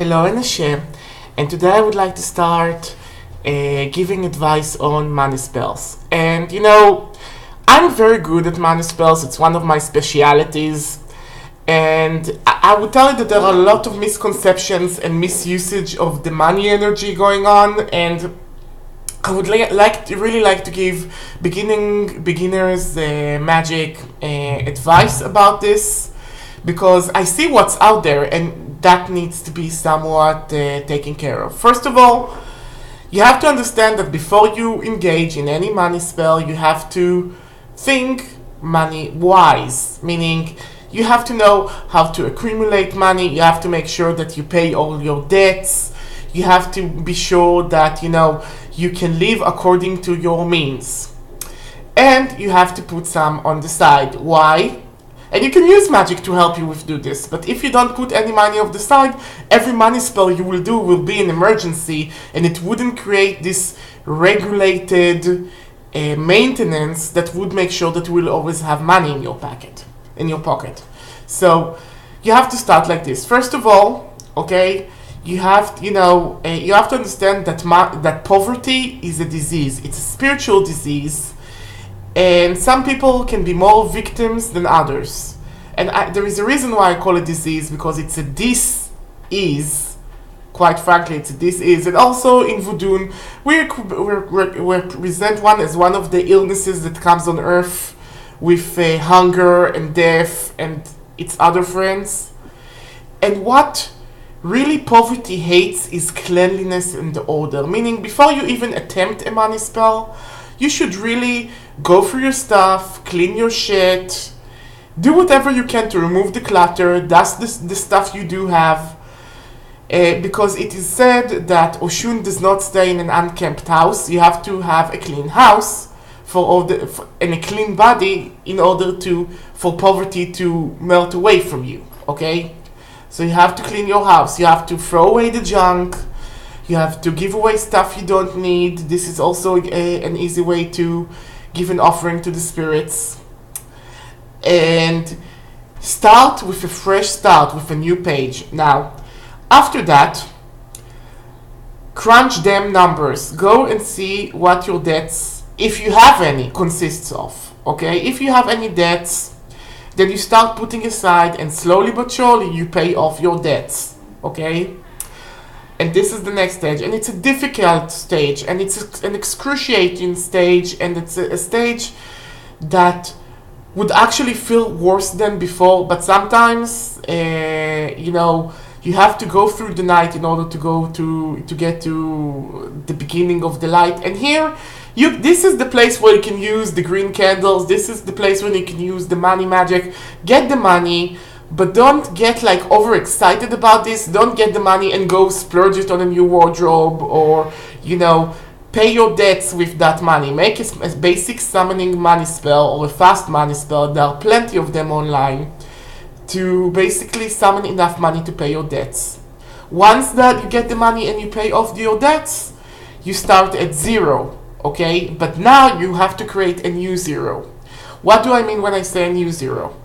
Hello, Anashe, and today I would like to start giving advice on money spells. And I'm very good at money spells, it's one of my specialities. And I would tell you that there are a lot of misconceptions and misusage of the money energy going on. And I would really like to give beginners magic advice about this because I see what's out there and that needs to be somewhat taken care of. First of all, you have to understand that before you engage in any money spell, you have to think money wise, meaning you have to know how to accumulate money, you have to make sure that you pay all your debts, you have to be sure that you can live according to your means. And you have to put some on the side. Why? And you can use magic to help you with do this. But if you don't put any money off the side, every money spell you will do will be an emergency, and it wouldn't create this regulated maintenance that would make sure that you will always have money in your pocket. So you have to start like this. First of all, okay, you have to understand that that poverty is a disease. It's a spiritual disease. And some people can be more victims than others. And there is a reason why I call it disease, because it's a dis-ease. Quite frankly, it's a dis-ease. And also in Voodoo, we represent one as one of the illnesses that comes on earth with hunger and death and its other friends. And what really poverty hates is cleanliness and order. Meaning, before you even attempt a money spell, you should really go through your stuff, clean your shit, do whatever you can to remove the clutter, dust the stuff you do have, because it is said that Oshun does not stay in an unkempt house. You have to have a clean house and a clean body in order for poverty to melt away from you, okay? So you have to clean your house, you have to throw away the junk, you have to give away stuff you don't need. This is also an easy way to give an offering to the spirits. And start with a fresh start, with a new page. Now, after that, crunch them numbers. Go and see what your debts, if you have any, consists of. Okay? If you have any debts, then you start putting aside, and slowly but surely you pay off your debts. Okay? And this is the next stage, and it's a difficult stage, and it's an excruciating stage, and it's a stage that would actually feel worse than before. But sometimes, you have to go through the night in order to get to the beginning of the light. And here, this is the place where you can use the green candles. This is the place where you can use the money magic. Get the money. But don't get overexcited about this. Don't get the money and go splurge it on a new wardrobe or, pay your debts with that money. Make a basic summoning money spell or a fast money spell. There are plenty of them online to basically summon enough money to pay your debts. Once that you get the money and you pay off your debts, you start at zero, okay? But now you have to create a new zero. What do I mean when I say a new zero?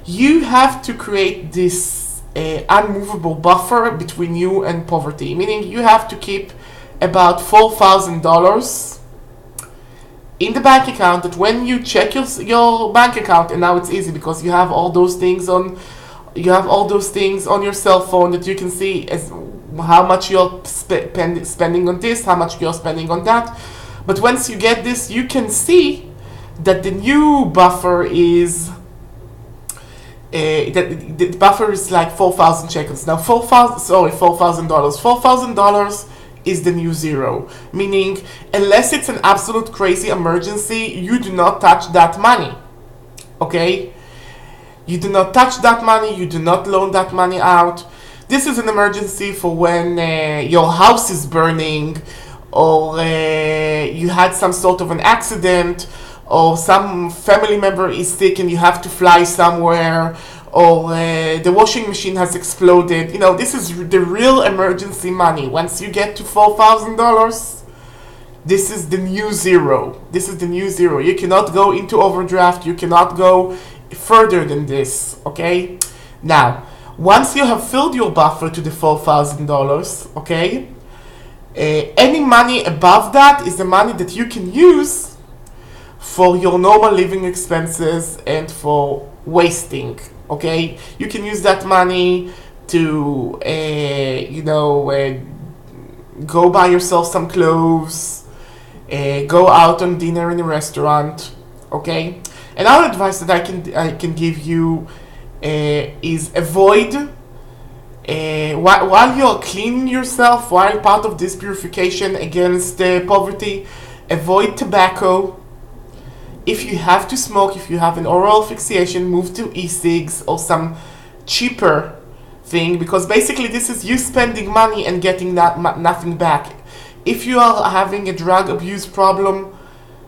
You have to create this unmovable buffer between you and poverty, meaning you have to keep about $4,000 in the bank account, that when you check your bank account, and now it's easy because you have all those things on your cell phone, that you can see as how much you're spending on this, how much you're spending on that. But once you get this, you can see that the new buffer is that the buffer is like 4,000 shekels. Now $4,000. $4,000 is the new zero. Meaning, unless it's an absolute crazy emergency, you do not touch that money. Okay? You do not touch that money, you do not loan that money out. This is an emergency for when your house is burning, or you had some sort of an accident, or some family member is sick and you have to fly somewhere, or the washing machine has exploded. This is the real emergency money. Once you get to $4,000, this is the new zero. You cannot go into overdraft. You cannot go further than this, okay? Now, Once you have filled your buffer to the $4,000, okay, any money above that is the money that you can use for your normal living expenses and for wasting, okay? You can use that money to, go buy yourself some clothes, go out on dinner in a restaurant, okay? Another advice that I can give you is avoid, while you're cleaning yourself, while part of this purification against poverty, avoid tobacco. If you have to smoke, if you have an oral asphyxiation, move to e-cigs or some cheaper thing, because basically this is you spending money and getting nothing back. If you are having a drug abuse problem,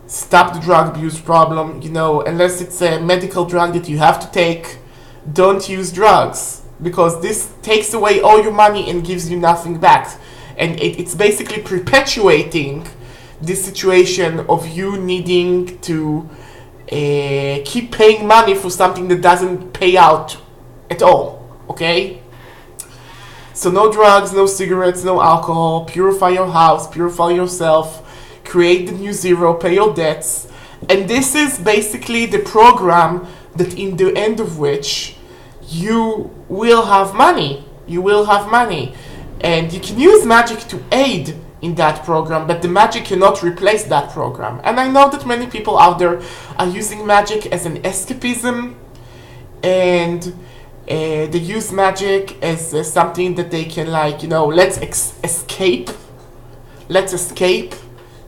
stop the drug abuse problem, unless it's a medical drug that you have to take. Don't use drugs, because this takes away all your money and gives you nothing back. And it's basically perpetuating this situation of you needing to keep paying money for something that doesn't pay out at all, okay? So no drugs, no cigarettes, no alcohol, purify your house, purify yourself, create the new zero, pay your debts. And this is basically the program that in the end of which you will have money. You will have money. And you can use magic to aid in that program, but the magic cannot replace that program. And I know that many people out there are using magic as an escapism, and they use magic as something that they can, let's escape. Let's escape,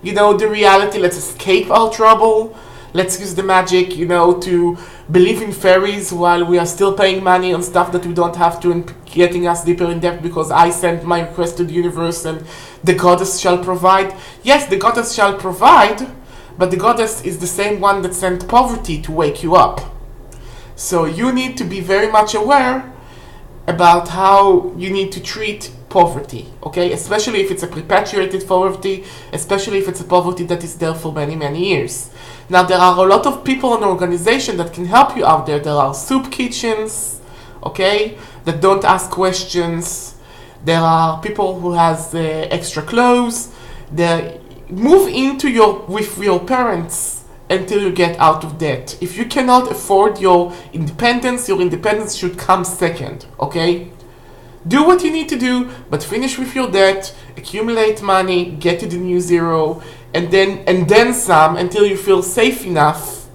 the reality. Let's escape our trouble. Let's use the magic, to believe in fairies while we are still paying money on stuff that we don't have to, and getting us deeper in debt because I sent my request to the universe and the goddess shall provide. Yes, the goddess shall provide, but the goddess is the same one that sent poverty to wake you up. So you need to be very much aware about how you need to treat poverty, okay? Especially if it's a perpetuated poverty, especially if it's a poverty that is there for many, many years. Now, there are a lot of people and organizations that can help you out there. There are soup kitchens, okay, that don't ask questions. There are people who has extra clothes. Move into with your parents until you get out of debt. If you cannot afford your independence should come second, okay? Do what you need to do, but finish with your debt, accumulate money, get to the new zero, and then some, until you feel safe enough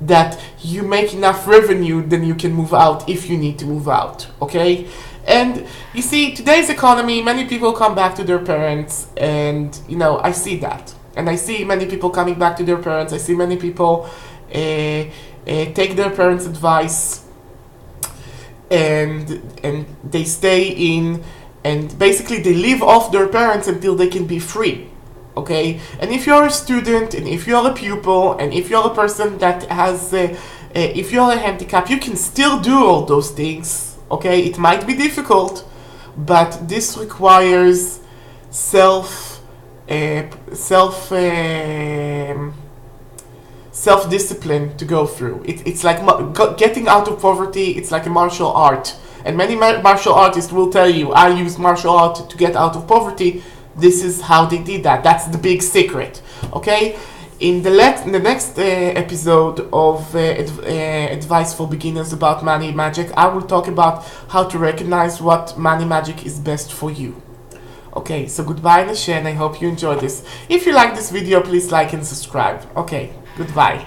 that you make enough revenue, then you can move out if you need to move out, okay? And you see, today's economy, many people come back to their parents, and I see that. And I see many people coming back to their parents. I see many people take their parents' advice, and they stay in, and basically they live off their parents until they can be free, okay? And if you're a student, and if you're a pupil, and if you're a person that has, if you're a handicap, you can still do all those things, okay? It might be difficult, but this requires self-discipline to go through. It's like getting out of poverty. It's like a martial art, and many martial artists will tell you, I use martial art to get out of poverty. This is how they did that. That's the big secret, okay? In the next episode of Advice for Beginners about Money Magic, I will talk about how to recognize what money magic is best for you. Okay, so goodbye, Nashen. I hope you enjoyed this. If you like this video, please like and subscribe. Okay, goodbye.